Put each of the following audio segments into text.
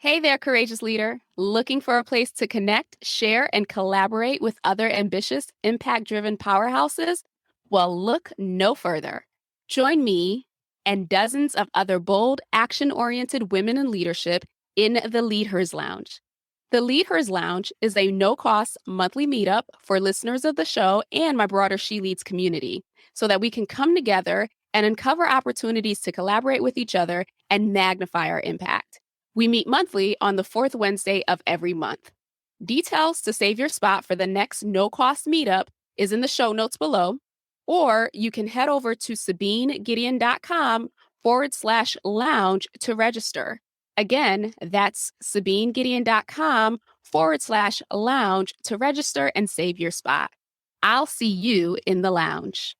Hey there, courageous leader. Looking for a place to connect, share, and collaborate with other ambitious, impact driven powerhouses? Well, look no further. Join me and dozens of other bold, action oriented women in leadership in the Lead Hers Lounge. The Lead Hers Lounge is a no cost monthly meetup for listeners of the show and my broader She Leads community so that we can come together and uncover opportunities to collaborate with each other and magnify our impact. We meet monthly on the fourth Wednesday of every month. Details to save your spot for the next no-cost meetup is in the show notes below, or you can head over to SabineGideon.com/lounge to register. Again, that's SabineGideon.com/lounge to register and save your spot. I'll see you in the lounge.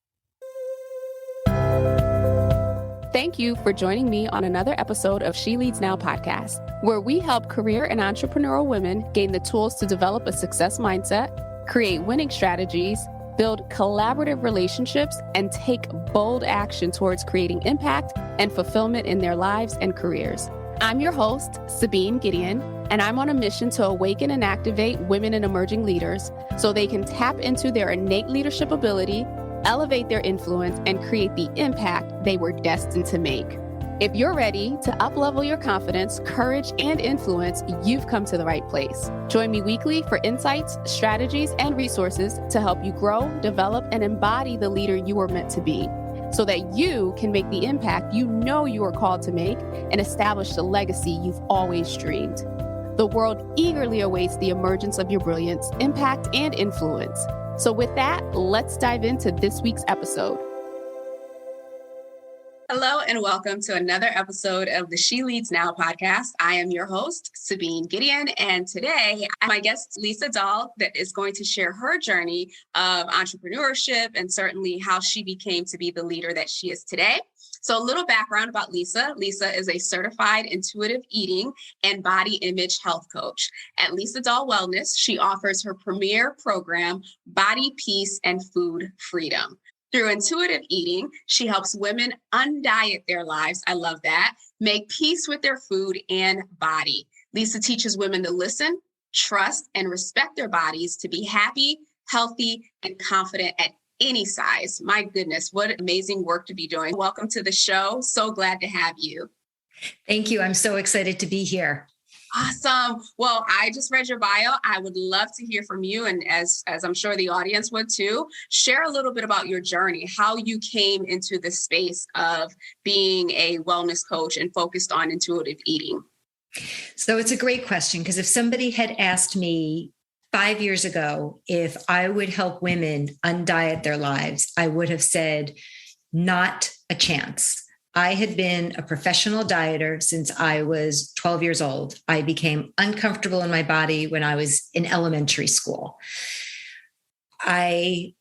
Thank you for joining me on another episode of She Leads Now podcast, where we help career and entrepreneurial women gain the tools to develop a success mindset, create winning strategies, build collaborative relationships, and take bold action towards creating impact and fulfillment in their lives and careers. I'm your host, Sabine Gideon, and I'm on a mission to awaken and activate women and emerging leaders so they can tap into their innate leadership ability, elevate their influence, and create the impact they were destined to make. If you're ready to uplevel your confidence, courage, and influence, you've come to the right place. Join me weekly for insights, strategies, and resources to help you grow, develop, and embody the leader you were meant to be, so that you can make the impact you know you are called to make and establish the legacy you've always dreamed. The world eagerly awaits the emergence of your brilliance, impact, and influence. So with that, let's dive into this week's episode. Hello and welcome to another episode of the She Leads Now podcast. I am your host, Sabine Gideon, and today my guest, Lisa Dahl, that is going to share her journey of entrepreneurship and certainly how she became to be the leader that she is today. So a little background about Lisa. Lisa is a certified intuitive eating and body image health coach. At Lisa Dahl Wellness, she offers her premier program, Body Peace and Food Freedom. Through intuitive eating, she helps women undiet their lives. I love that. Make peace with their food and body. Lisa teaches women to listen, trust, and respect their bodies to be happy, healthy, and confident at any size. My goodness, what amazing work to be doing. Welcome to the show. So glad to have you. Thank you. I'm so excited to be here. Awesome. Well, I just read your bio. I would love to hear from you. And as I'm sure the audience would too, share a little bit about your journey, how you came into the space of being a wellness coach and focused on intuitive eating. So it's a great question, because if somebody had asked me 5 years ago if I would help women undiet their lives, I would have said, not a chance. I had been a professional dieter since I was 12 years old. I became uncomfortable in my body when I was in elementary school. I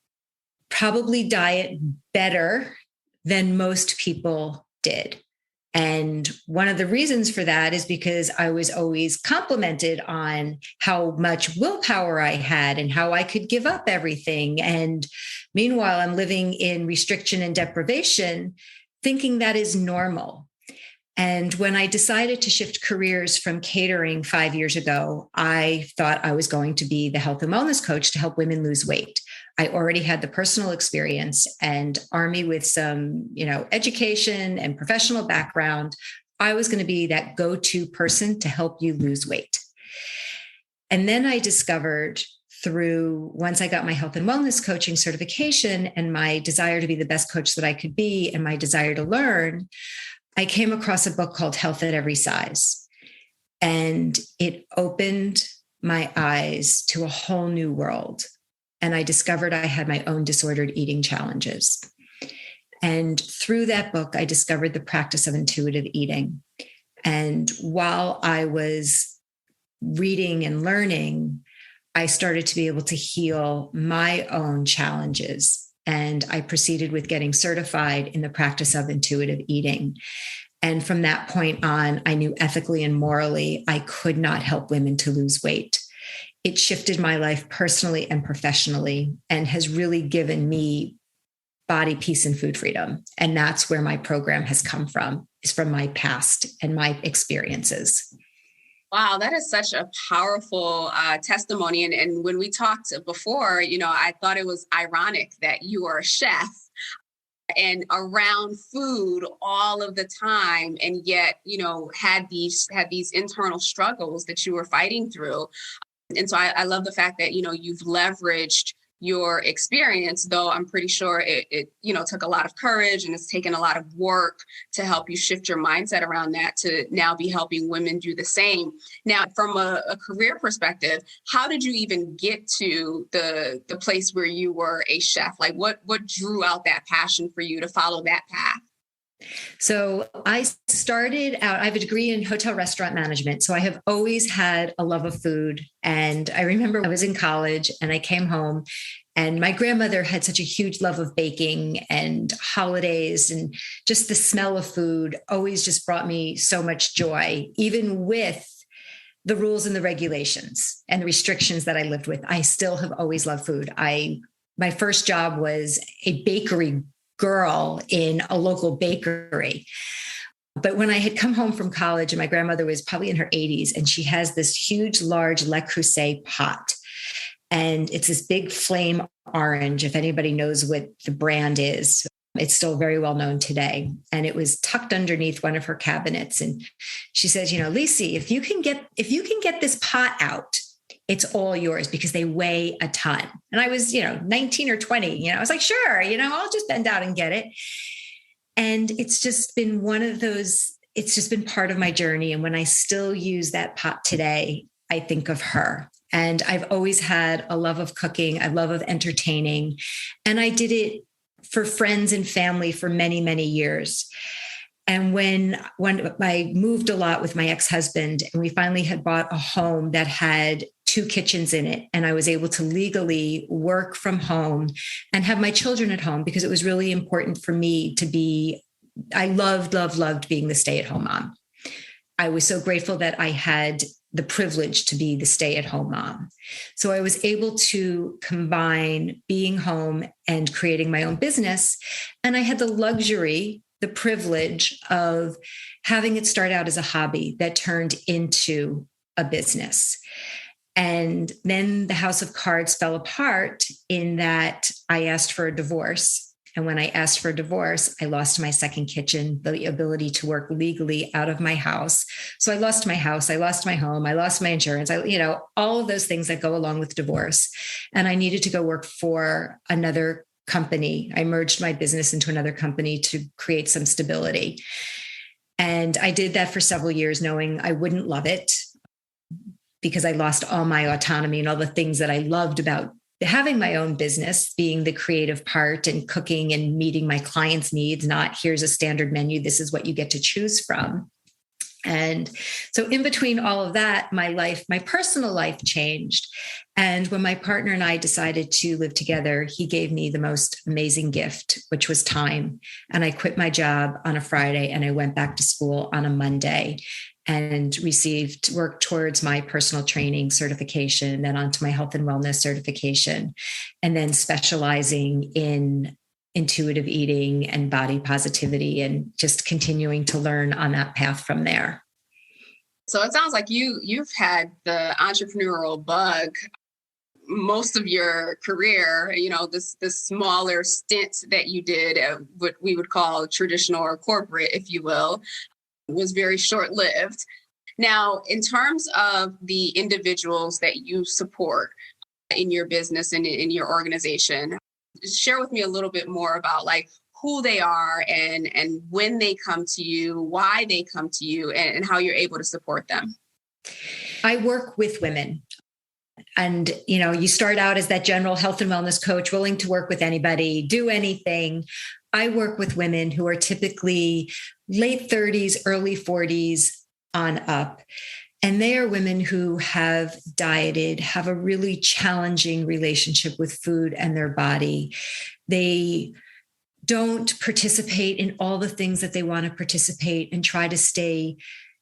probably diet better than most people did. And one of the reasons for that is because I was always complimented on how much willpower I had and how I could give up everything. And meanwhile, I'm living in restriction and deprivation, thinking that is normal. And when I decided to shift careers from catering 5 years ago, I thought I was going to be the health and wellness coach to help women lose weight. I already had the personal experience, and army with some, education and professional background, I was going to be that go-to person to help you lose weight. And then I discovered once I got my health and wellness coaching certification and my desire to be the best coach that I could be and my desire to learn, I came across a book called Health at Every Size. And it opened my eyes to a whole new world. And I discovered I had my own disordered eating challenges. And through that book, I discovered the practice of intuitive eating. And while I was reading and learning, I started to be able to heal my own challenges. And I proceeded with getting certified in the practice of intuitive eating. And from that point on, I knew ethically and morally, I could not help women to lose weight. It shifted my life personally and professionally and has really given me body peace and food freedom. And that's where my program has come from, is from my past and my experiences. Wow, that is such a powerful testimony. And when we talked before, I thought it was ironic that you are a chef and around food all of the time, and yet, had these internal struggles that you were fighting through. And so I love the fact that, you've leveraged your experience, though I'm pretty sure it took a lot of courage and it's taken a lot of work to help you shift your mindset around that to now be helping women do the same. Now, from a career perspective, how did you even get to the place where you were a chef? Like what drew out that passion for you to follow that path? So I started out, I have a degree in hotel restaurant management. So I have always had a love of food. And I remember I was in college and I came home and my grandmother had such a huge love of baking and holidays, and just the smell of food always just brought me so much joy, even with the rules and the regulations and the restrictions that I lived with. I still have always loved food. My first job was a bakery girl in a local bakery. But when I had come home from college, and my grandmother was probably in her 80s, and she has this huge, large Le Creuset pot. And it's this big flame orange. If anybody knows what the brand is, it's still very well known today. And it was tucked underneath one of her cabinets. And she says, Lisa, if you can get this pot out, it's all yours, because they weigh a ton. And I was, 19 or 20, I was like, sure, I'll just bend out and get it. And it's just been one of those, it's just been part of my journey. And when I still use that pot today, I think of her. And I've always had a love of cooking, a love of entertaining. And I did it for friends and family for many, many years. And when I moved a lot with my ex-husband, and we finally had bought a home that had 2 kitchens in it, and I was able to legally work from home and have my children at home, because it was really important for me to be, I loved being the stay-at-home mom. I was so grateful that I had the privilege to be the stay-at-home mom. So I was able to combine being home and creating my own business. And I had the luxury, the privilege of having it start out as a hobby that turned into a business. And then the house of cards fell apart in that I asked for a divorce. And when I asked for a divorce, I lost my second kitchen, the ability to work legally out of my house. So I lost my house, I lost my home, I lost my insurance, all of those things that go along with divorce. And I needed to go work for another company. I merged my business into another company to create some stability. And I did that for several years, knowing I wouldn't love it, because I lost all my autonomy and all the things that I loved about having my own business, being the creative part and cooking and meeting my clients' needs, not here's a standard menu, this is what you get to choose from. And so in between all of that, my personal life changed. And when my partner and I decided to live together, he gave me the most amazing gift, which was time. And I quit my job on a Friday and I went back to school on a Monday and worked towards my personal training certification, then onto my health and wellness certification, and then specializing in intuitive eating and body positivity, and just continuing to learn on that path from there. So it sounds like you've had the entrepreneurial bug most of your career. This smaller stint that you did, what we would call traditional or corporate, if you will, was very short-lived. Now, in terms of the individuals that you support in your business and in your organization, share with me a little bit more about who they are and when they come to you, why they come to you, and how you're able to support them. I work with women. And, you start out as that general health and wellness coach, willing to work with anybody, do anything. I work with women who are typically late 30s, early 40s on up. And they are women who have dieted, have a really challenging relationship with food and their body. They don't participate in all the things that they want to participate, and try to stay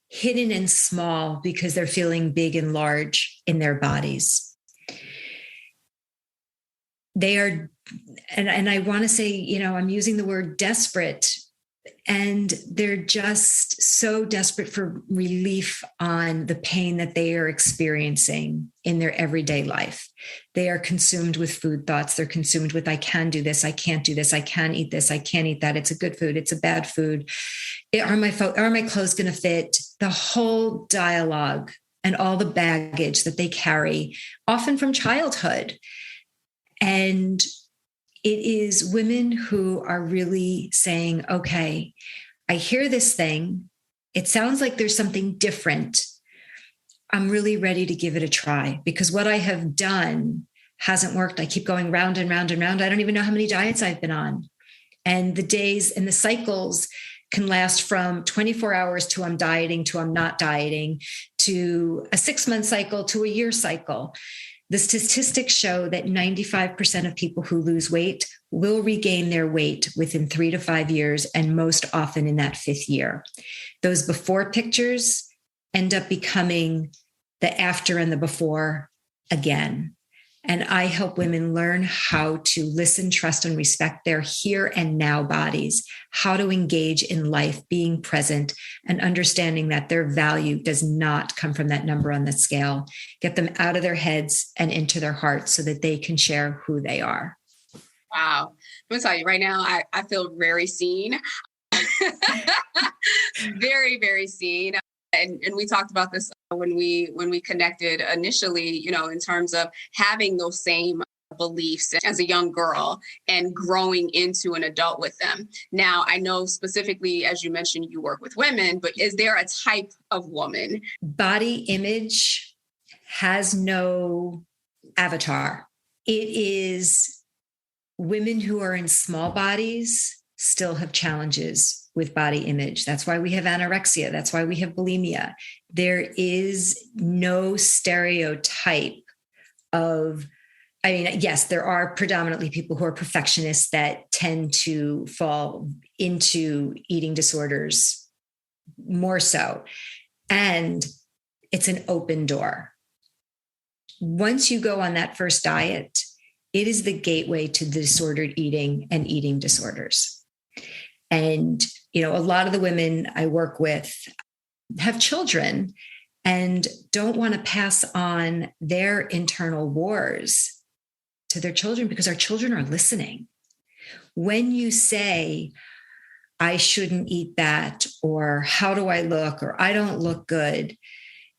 hidden and small because they're feeling big and large in their bodies. They are, and I want to say, I'm using the word desperate And they're just so desperate for relief on the pain that they are experiencing in their everyday life. They are consumed with food thoughts. They're consumed with, I can do this. I can't do this. I can eat this. I can't eat that. It's a good food. It's a bad food. Are my clothes going to fit? The whole dialogue and all the baggage that they carry, often from childhood. And it is women who are really saying, okay, I hear this thing. It sounds like there's something different. I'm really ready to give it a try because what I have done hasn't worked. I keep going round and round and round. I don't even know how many diets I've been on. And the days and the cycles can last from 24 hours to I'm dieting, to I'm not dieting, to a 6-month cycle, to a year cycle. The statistics show that 95% of people who lose weight will regain their weight within 3 to 5 years, and most often in that 5th year. Those before pictures end up becoming the after and the before again. And I help women learn how to listen, trust, and respect their here and now bodies, how to engage in life, being present, and understanding that their value does not come from that number on the scale. Get them out of their heads and into their hearts so that they can share who they are. Wow. I'm going to tell you right now, I feel very seen. Very, very seen. And we talked about this when we connected initially, in terms of having those same beliefs as a young girl and growing into an adult with them. Now, I know specifically, as you mentioned, you work with women, but is there a type of woman? Body image has no avatar. It is women who are in small bodies still have challenges with body image. That's why we have anorexia. That's why we have bulimia. There is no stereotype of, yes, there are predominantly people who are perfectionists that tend to fall into eating disorders more so. And it's an open door. Once you go on that first diet, it is the gateway to disordered eating and eating disorders. And, a lot of the women I work with have children and don't want to pass on their internal wars to their children because our children are listening. When you say, I shouldn't eat that, or how do I look, or I don't look good,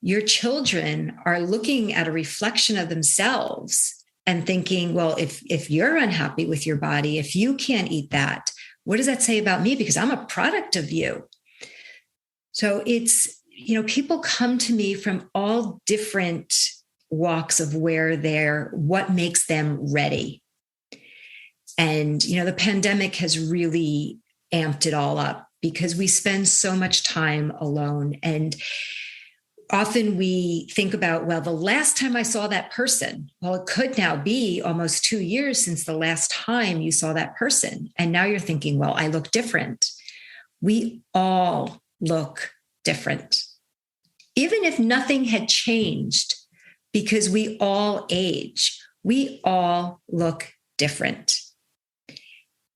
your children are looking at a reflection of themselves and thinking, well, if you're unhappy with your body, if you can't eat that, what does that say about me? Because I'm a product of you. So it's, people come to me from all different walks of what makes them ready. And, the pandemic has really amped it all up because we spend so much time alone. And often we think about, well, the last time I saw that person, well, it could now be almost 2 years since the last time you saw that person. And now you're thinking, well, I look different. We all look different. Even if nothing had changed, because we all age, we all look different.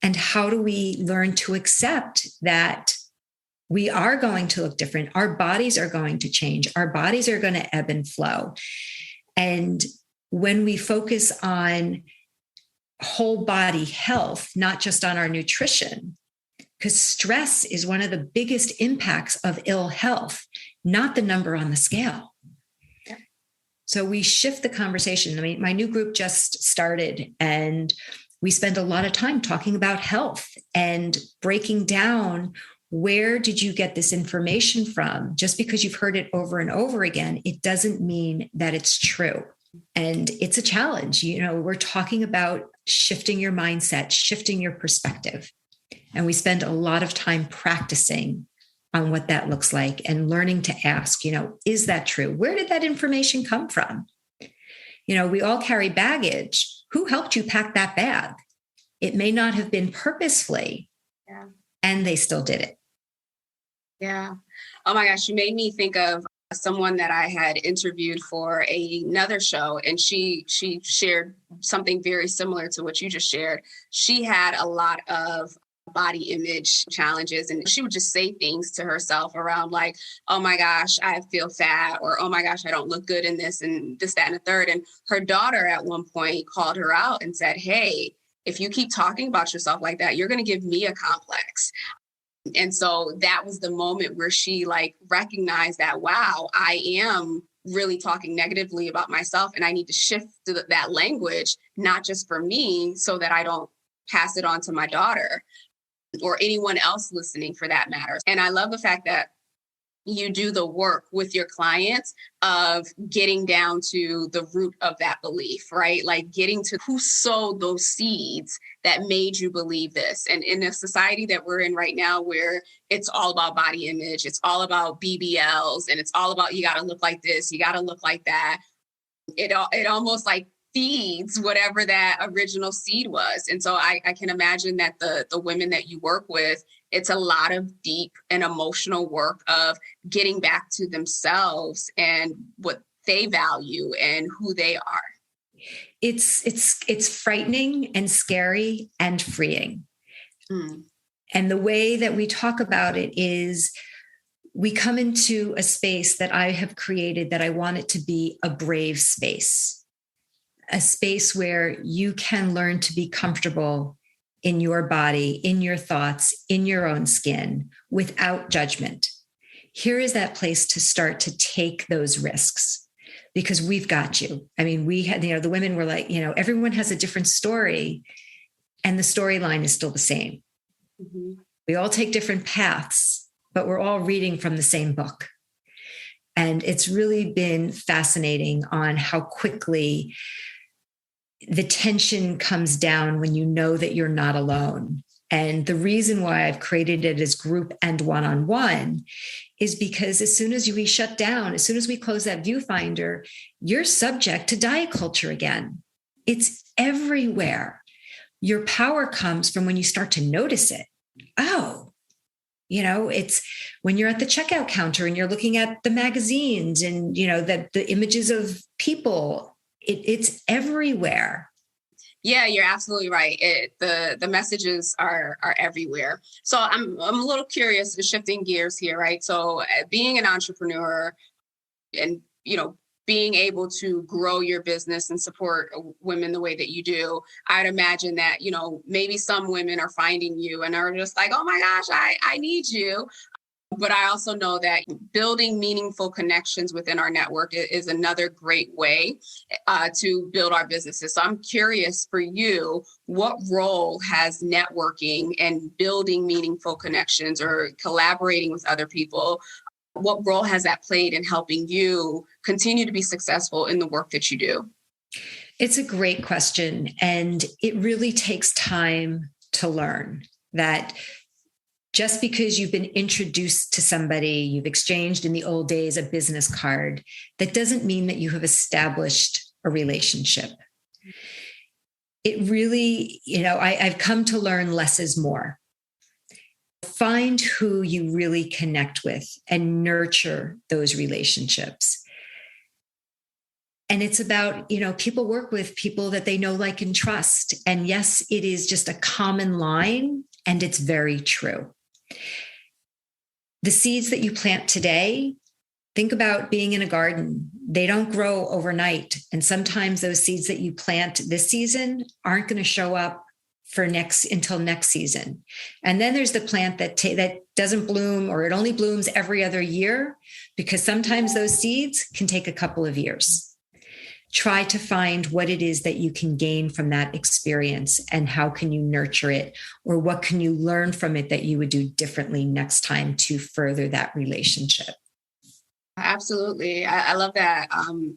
And how do we learn to accept that we are going to look different? Our bodies are going to change. Our bodies are going to ebb and flow. And when we focus on whole body health, not just on our nutrition, because stress is one of the biggest impacts of ill health, not the number on the scale. Yeah. So we shift the conversation. My new group just started, and we spend a lot of time talking about health and breaking down, where did you get this information from? Just because you've heard it over and over again, it doesn't mean that it's true. And it's a challenge. We're talking about shifting your mindset, shifting your perspective. And we spend a lot of time practicing on what that looks like and learning to ask, is that true? Where did that information come from? We all carry baggage. Who helped you pack that bag? It may not have been purposefully, yeah, and they still did it. Yeah. Oh my gosh, you made me think of someone that I had interviewed for another show, and she shared something very similar to what you just shared. She had a lot of body image challenges. And she would just say things to herself around like, oh my gosh, I feel fat, or oh my gosh, I don't look good in this and this, that, and the third. And her daughter at one point called her out and said, hey, if you keep talking about yourself like that, you're going to give me a complex. And so that was the moment where she like recognized that, wow, I am really talking negatively about myself, and I need to shift to that language, not just for me, so that I don't pass it on to my daughter or anyone else listening for that matter. And I love the fact that you do the work with your clients of getting down to the root of that belief, right? Like getting to who sowed those seeds that made you believe this. And in a society that we're in right now, where it's all about body image, it's all about BBLs, and it's all about, you got to look like this, you got to look like that. It almost like feeds whatever that original seed was. And so I can imagine that the women that you work with, it's a lot of deep and emotional work of getting back to themselves and what they value and who they are. It's frightening and scary and freeing. Mm. And the way that we talk about it is we come into a space that I have created that I want it to be a brave space, a space where you can learn to be comfortable in your body, in your thoughts, in your own skin, without judgment. Here is that place to start to take those risks, because we've got you. I mean, we had, the women were like, everyone has a different story, and the storyline is still the same. Mm-hmm. We all take different paths, but we're all reading from the same book. And it's really been fascinating on how quickly the tension comes down when you know that you're not alone. And the reason why I've created it as group and one-on-one is because as soon as we shut down, as soon as we close that viewfinder, you're subject to diet culture again. It's everywhere. Your power comes from when you start to notice it. Oh, it's when you're at the checkout counter and you're looking at the magazines and, the images of people, it's everywhere. Yeah, you're absolutely right. The messages are everywhere. So I'm a little curious, shifting gears here, right? So being an entrepreneur and, being able to grow your business and support women the way that you do, I'd imagine that, maybe some women are finding you and are just like, oh my gosh, I need you. But I also know that building meaningful connections within our network is another great way to build our businesses. So I'm curious for you, what role has networking and building meaningful connections or collaborating with other people, what role has that played in helping you continue to be successful in the work that you do? It's a great question. And it really takes time to learn that just because you've been introduced to somebody, you've exchanged in the old days a business card, that doesn't mean that you have established a relationship. It really, I've come to learn less is more. Find who you really connect with and nurture those relationships. And it's about, people work with people that they know, like, and trust. And yes, it is just a common line, and it's very true. The seeds that you plant today, think about being in a garden. They don't grow overnight. And sometimes those seeds that you plant this season aren't going to show up until next season. And then there's the plant that doesn't bloom, or it only blooms every other year, because sometimes those seeds can take a couple of years. Try to find what it is that you can gain from that experience, and how can you nurture it, or what can you learn from it that you would do differently next time to further that relationship. Absolutely. I love that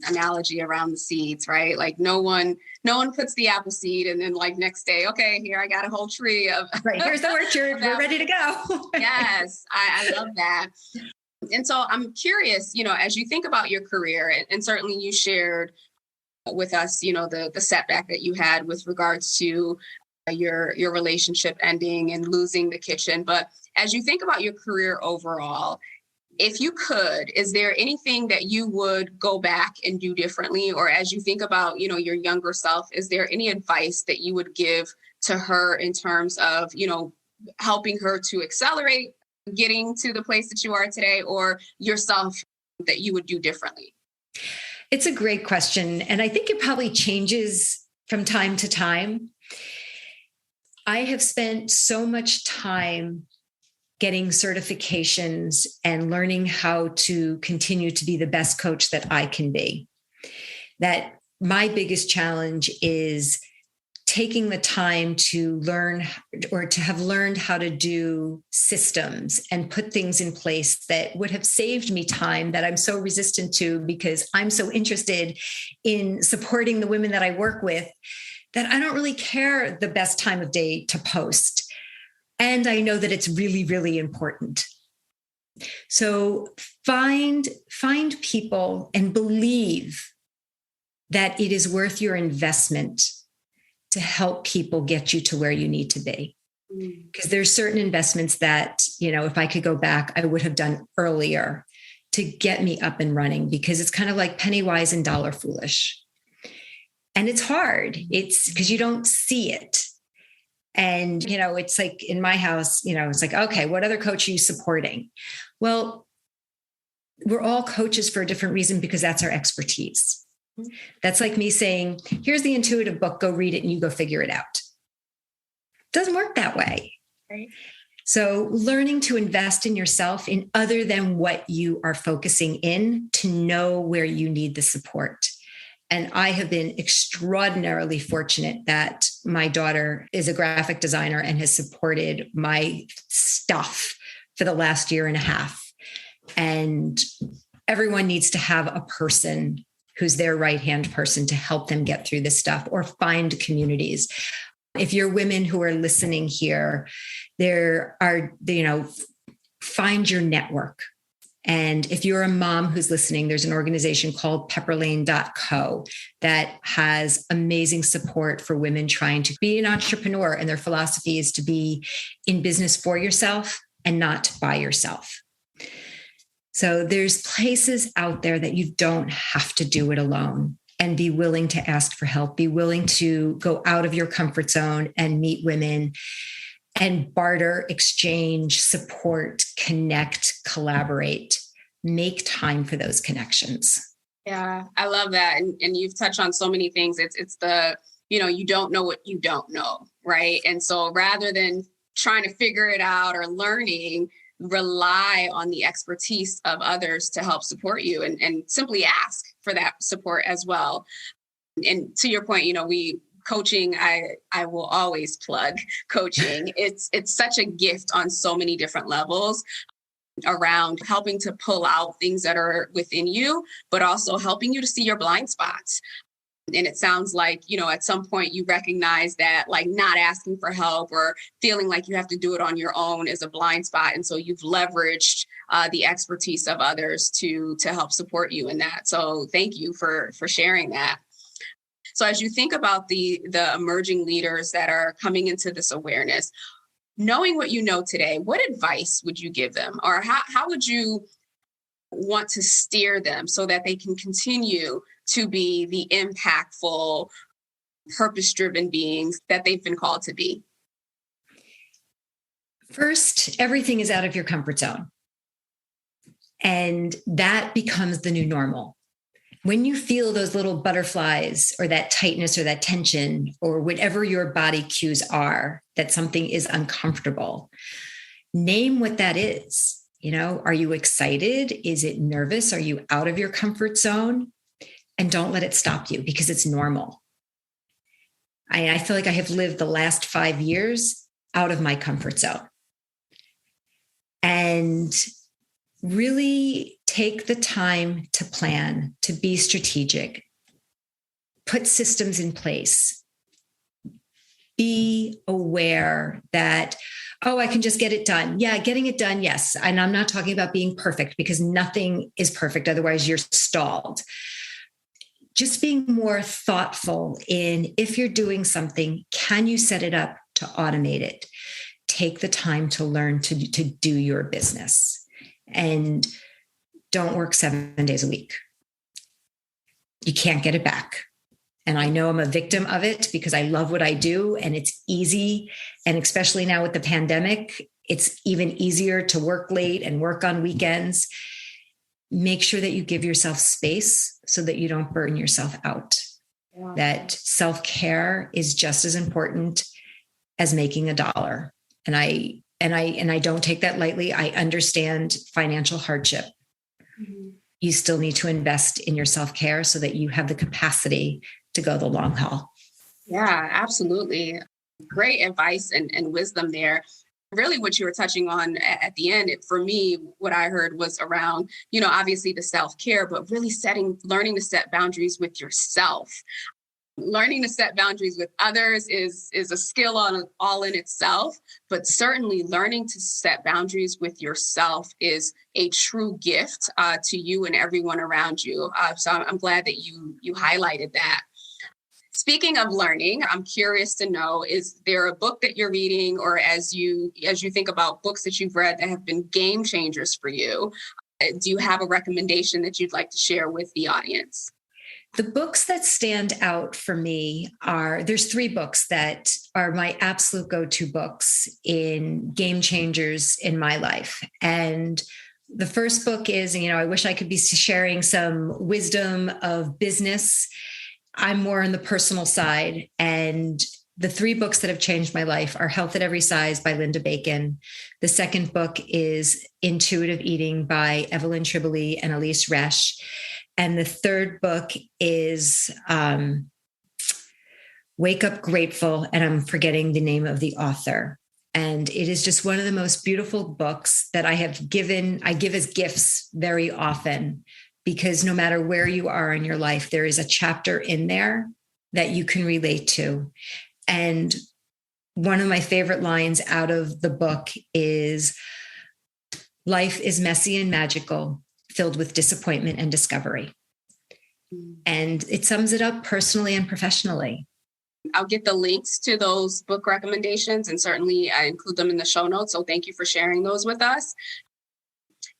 analogy around the seeds, right? Like no one puts the apple seed and then like next day, okay, here I got a whole tree of right. Here's the orchard. We're ready to go. Yes, I love that. And so I'm curious, as you think about your career, and certainly you shared with us, the setback that you had with regards to your relationship ending and losing the kitchen. But as you think about your career overall, if you could, is there anything that you would go back and do differently? Or as you think about, your younger self, is there any advice that you would give to her in terms of, helping her to accelerate getting to the place that you are today, or yourself that you would do differently? It's a great question. And I think it probably changes from time to time. I have spent so much time getting certifications and learning how to continue to be the best coach that I can be, that my biggest challenge is taking the time to learn, or to have learned how to do systems and put things in place that would have saved me time that I'm so resistant to, because I'm so interested in supporting the women that I work with that I don't really care the best time of day to post. And I know that it's really, really important. So find people and believe that it is worth your investment to help people get you to where you need to be. Because there's certain investments that, if I could go back, I would have done earlier to get me up and running, because it's kind of like penny wise and dollar foolish. And it's hard. It's because you don't see it. And, it's like in my house, it's like, okay, what other coach are you supporting? Well, we're all coaches for a different reason, because that's our expertise. That's like me saying, here's the intuitive book, go read it and you go figure it out. Doesn't work that way. Right. So learning to invest in yourself in other than what you are focusing in, to know where you need the support. And I have been extraordinarily fortunate that my daughter is a graphic designer and has supported my stuff for the last year and a half. And everyone needs to have a person who's their right-hand person to help them get through this stuff, or find communities. If you're women who are listening here, find your network. And if you're a mom who's listening, there's an organization called pepperlane.co that has amazing support for women trying to be an entrepreneur. And their philosophy is to be in business for yourself and not by yourself. So there's places out there that you don't have to do it alone, and be willing to ask for help, be willing to go out of your comfort zone and meet women and barter, exchange, support, connect, collaborate, make time for those connections. Yeah, I love that. And you've touched on so many things. It's the, you don't know what you don't know, right? And so rather than trying to figure it out or learning, rely on the expertise of others to help support you, and simply ask for that support as well. And to your point, coaching, I will always plug coaching. It's such a gift on so many different levels, around helping to pull out things that are within you, but also helping you to see your blind spots. And it sounds like, at some point you recognize that, like, not asking for help or feeling like you have to do it on your own is a blind spot. And so you've leveraged the expertise of others to help support you in that. So thank you for sharing that. So as you think about the emerging leaders that are coming into this awareness, knowing what you know today, what advice would you give them? Or how would you want to steer them so that they can continue to be the impactful, purpose-driven beings that they've been called to be? First, everything is out of your comfort zone. And that becomes the new normal. When you feel those little butterflies or that tightness or that tension or whatever your body cues are, that something is uncomfortable, name what that is. Are you excited? Is it nervous? Are you out of your comfort zone? And don't let it stop you, because it's normal. I feel like I have lived the last 5 years out of my comfort zone. And really take the time to plan, to be strategic, put systems in place, be aware that, I can just get it done. Yeah, getting it done, yes. And I'm not talking about being perfect, because nothing is perfect. Otherwise, you're stalled. Just being more thoughtful in, if you're doing something, can you set it up to automate it? Take the time to learn to do your business. And don't work 7 days a week. You can't get it back. And I know I'm a victim of it because I love what I do and it's easy. And especially now with the pandemic, it's even easier to work late and work on weekends. Make sure that you give yourself space so that you don't burn yourself out. Yeah. That self-care is just as important as making $1. And I don't take that lightly. I understand financial hardship. Mm-hmm. You still need to invest in your self-care so that you have the capacity to go the long haul. Yeah, absolutely. Great advice and wisdom there. Really what you were touching on at the end, for me, what I heard was around, obviously the self-care, but really learning to set boundaries with yourself. Learning to set boundaries with others is a skill all in itself, but certainly learning to set boundaries with yourself is a true gift to you and everyone around you. So I'm glad that you highlighted that. Speaking of learning, I'm curious to know, is there a book that you're reading, or as you think about books that you've read that have been game changers for you, do you have a recommendation that you'd like to share with the audience? The books that stand out for me there's 3 books that are my absolute go-to books in game changers in my life. And the first book is, I wish I could be sharing some wisdom of business. I'm more on the personal side. And the 3 books that have changed my life are Health at Every Size by Linda Bacon. The second book is Intuitive Eating by Evelyn Tribole and Elise Resch. And the third book is Wake Up Grateful, and I'm forgetting the name of the author. And it is just one of the most beautiful books that I give as gifts very often, because no matter where you are in your life, there is a chapter in there that you can relate to. And one of my favorite lines out of the book is, life is messy and magical, filled with disappointment and discovery. And it sums it up personally and professionally. I'll get the links to those book recommendations, and certainly I include them in the show notes. So thank you for sharing those with us.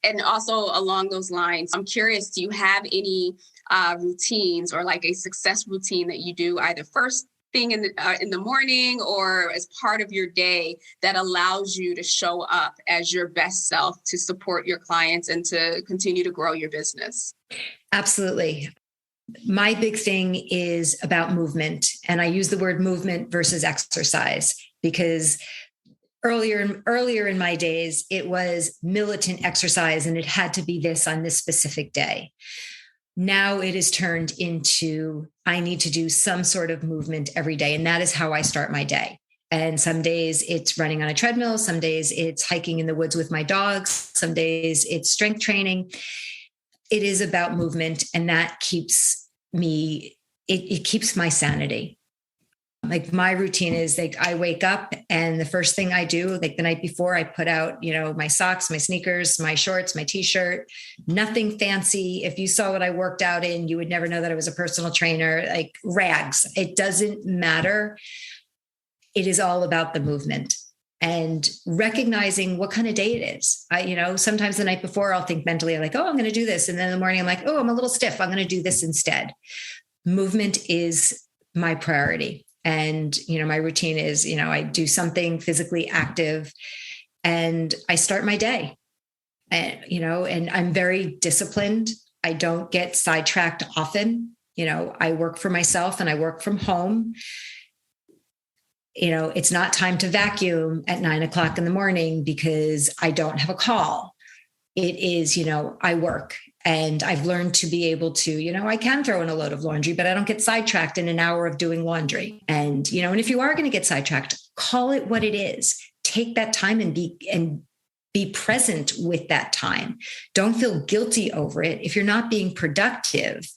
And also along those lines, I'm curious, do you have any routines or like a success routine that you do either first thing in the morning or as part of your day that allows you to show up as your best self to support your clients and to continue to grow your business? Absolutely. My big thing is about movement. And I use the word movement versus exercise because earlier in my days, it was militant exercise and it had to be this on this specific day. Now it is turned into, I need to do some sort of movement every day. And that is how I start my day. And some days it's running on a treadmill. Some days it's hiking in the woods with my dogs. Some days it's strength training. It is about movement. And that keeps me, it keeps my sanity. Like my routine is like I wake up and the first thing I do, like the night before, I put out, my socks, my sneakers, my shorts, my t-shirt, nothing fancy. If you saw what I worked out in, you would never know that I was a personal trainer, like rags. It doesn't matter. It is all about the movement and recognizing what kind of day it is. Sometimes the night before I'll think mentally like, oh, I'm going to do this. And then in the morning I'm like, oh, I'm a little stiff. I'm going to do this instead. Movement is my priority. And, my routine is, I do something physically active and I start my day and, and I'm very disciplined. I don't get sidetracked often. I work for myself and I work from home. It's not time to vacuum at 9 o'clock in the morning because I don't have a call. It is, I work. And I've learned to be able to, I can throw in a load of laundry, but I don't get sidetracked in an hour of doing laundry. And, and if you are going to get sidetracked, call it what it is. Take that time and be present with that time. Don't feel guilty over it. If you're not being productive,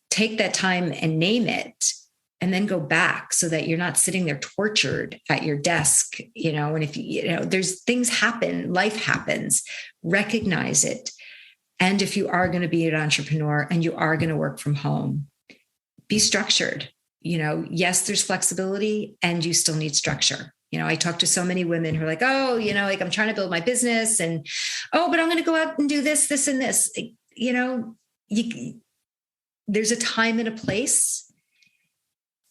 take that time and name it and then go back so that you're not sitting there tortured at your desk, and if there's things happen, life happens, recognize it. And if you are going to be an entrepreneur and you are going to work from home, be structured. Yes, there's flexibility and you still need structure. I talk to so many women who are like, oh, like I'm trying to build my business and, oh, but I'm going to go out and do this, this, and this. There's a time and a place.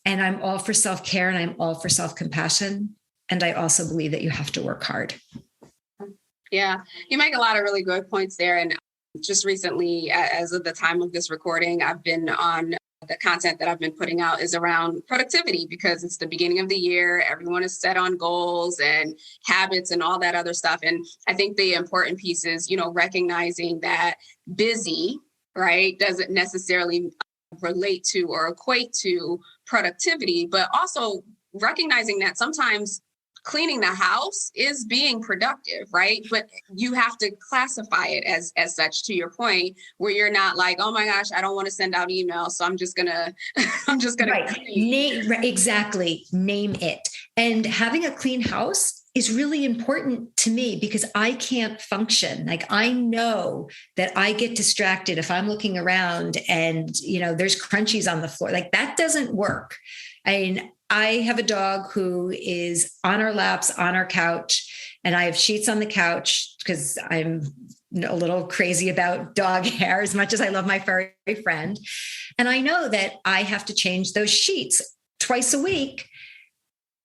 And I'm all for self-care and I'm all for self-compassion. And I also believe that you have to work hard. Yeah, you make a lot of really good points there. And just recently, as of the time of this recording, I've been on the content that I've been putting out is around productivity because it's the beginning of the year. Everyone is set on goals and habits and all that other stuff. And I think the important piece is, recognizing that busy, right, doesn't necessarily relate to or equate to productivity, but also recognizing that sometimes cleaning the house is being productive, right? But you have to classify it as such, to your point, where you're not like, oh my gosh, I don't want to send out emails, so I'm just gonna right. Exactly. Name it. And having a clean house is really important to me because I can't function. Like I know that I get distracted if I'm looking around and, there's crunchies on the floor. Like that doesn't work. I have a dog who is on our laps, on our couch, and I have sheets on the couch because I'm a little crazy about dog hair as much as I love my furry friend. And I know that I have to change those sheets twice a week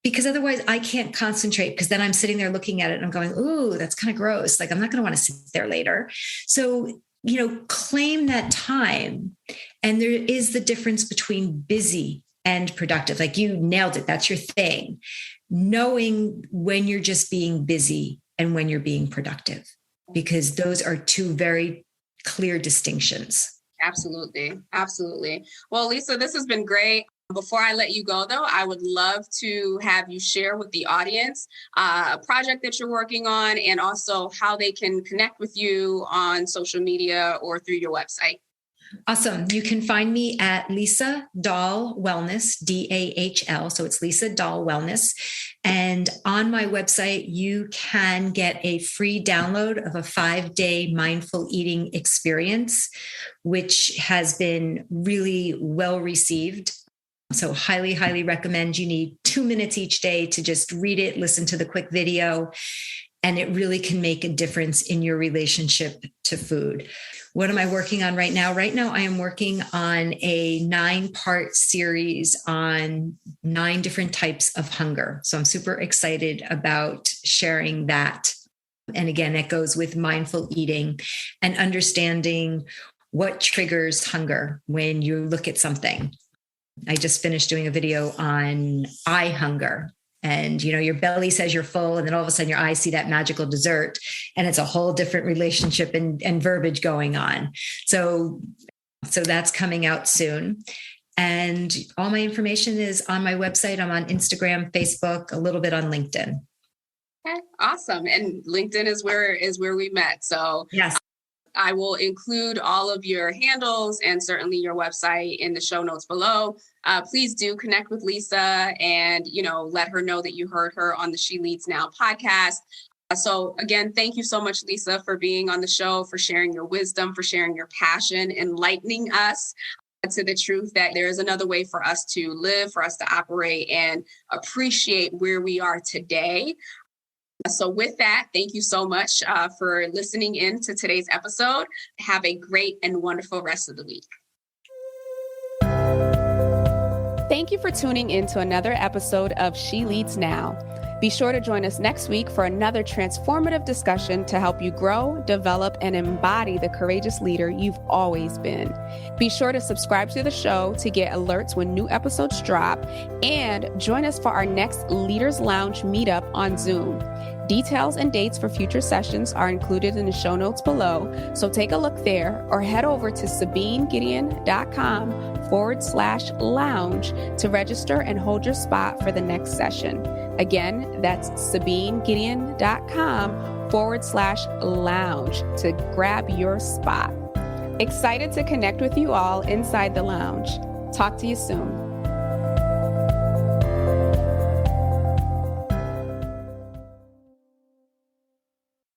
because otherwise I can't concentrate because then I'm sitting there looking at it and I'm going, ooh, that's kind of gross. Like I'm not going to want to sit there later. So, claim that time. And there is the difference between busy and productive. Like you nailed it. That's your thing. Knowing when you're just being busy and when you're being productive, because those are two very clear distinctions. Absolutely. Absolutely. Well, Lisa, this has been great. Before I let you go, though, I would love to have you share with the audience a project that you're working on and also how they can connect with you on social media or through your website. Awesome. You can find me at Lisa Dahl Wellness, DAHL. So it's Lisa Dahl Wellness. And on my website, you can get a free download of a 5-day mindful eating experience, which has been really well received. So highly, highly recommend. You need 2 minutes each day to just read it, listen to the quick video, and it really can make a difference in your relationship to food. What am I working on right now? Right now, I am working on a 9-part series on 9 different types of hunger. So I'm super excited about sharing that. And again, that goes with mindful eating and understanding what triggers hunger when you look at something. I just finished doing a video on eye hunger. And, your belly says you're full, and then all of a sudden your eyes see that magical dessert, and it's a whole different relationship and verbiage going on. So that's coming out soon. And all my information is on my website. I'm on Instagram, Facebook, a little bit on LinkedIn. Okay, awesome. And LinkedIn is where we met. So yes. I will include all of your handles and certainly your website in the show notes below. Please do connect with Lisa and, let her know that you heard her on the She Leads Now podcast. So again, thank you so much, Lisa, for being on the show, for sharing your wisdom, for sharing your passion, enlightening us to the truth that there is another way for us to live, for us to operate and appreciate where we are today. So with that, thank you so much for listening in to today's episode. Have a great and wonderful rest of the week. Thank you for tuning in to another episode of She Leads Now. Be sure to join us next week for another transformative discussion to help you grow, develop, and embody the courageous leader you've always been. Be sure to subscribe to the show to get alerts when new episodes drop, and join us for our next Leaders Lounge meetup on Zoom. Details and dates for future sessions are included in the show notes below, so take a look there or head over to SabineGideon.com/lounge to register and hold your spot for the next session. Again, that's SabineGideon.com/lounge to grab your spot. Excited to connect with you all inside the lounge. Talk to you soon.